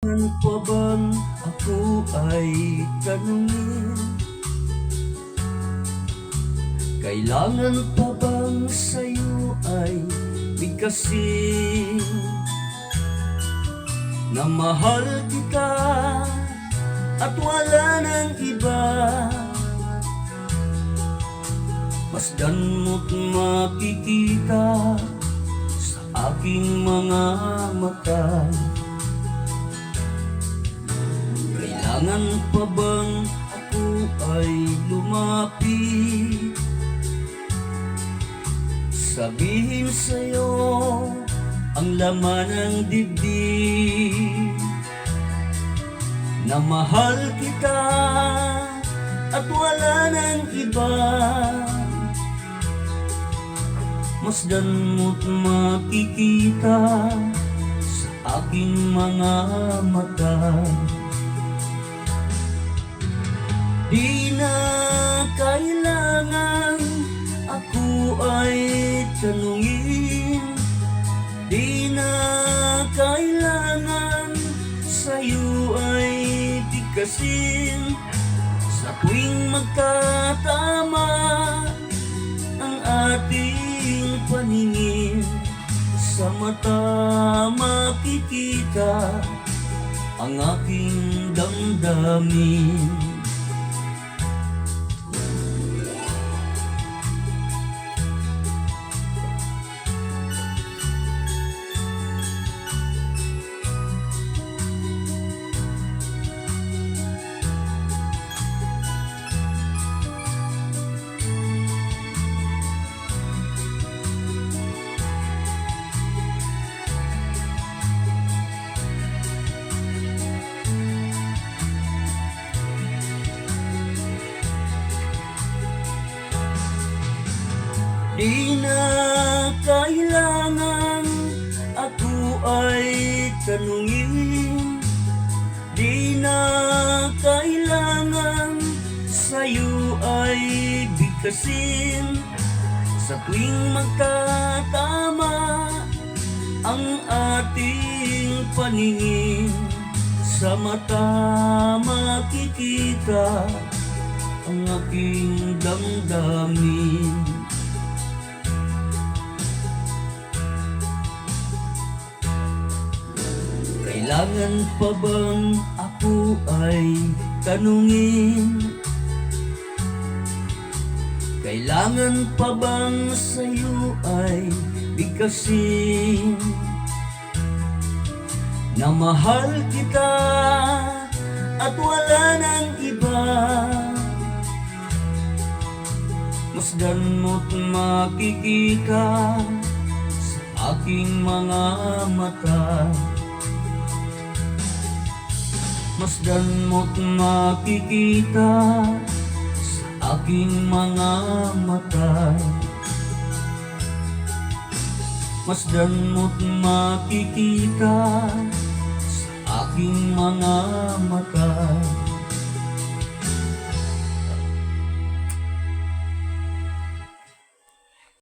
Ano pa bang ako ay tanungin? Kailangan pa bang sa'yo ay bigkasin na mahal kita at wala nang iba? Masdan mo't makikita sa aking mga mata. Kailangan pa bang ako ay lumapit? Sabihin sa'yo ang laman ng dibdib na mahal kita at wala nang iba. Masdan mo't makikita sa aking mga mata. Di na kailangan ako ay tanungin, di na kailangan sa'yo ay bigkasin. Sa tuwing magkatama ang ating paningin, sa mata makikita ang aking damdamin. Di na kailangan ako ay tanungin, di na kailangan sa'yo ay bigkasin. Sa tuwing magkatama ang ating paningin, sa mata makikita ang aking damdamin. Kailangan pa bang ako ay tanungin? Kailangan pa bang sa'yo ay bigkasin na mahal kita at wala nang iba? Masdan mo't makikita sa aking mga mata. Masdan mo't makikita sa aking mga mata. Masdan mo't makikita sa aking mga mata.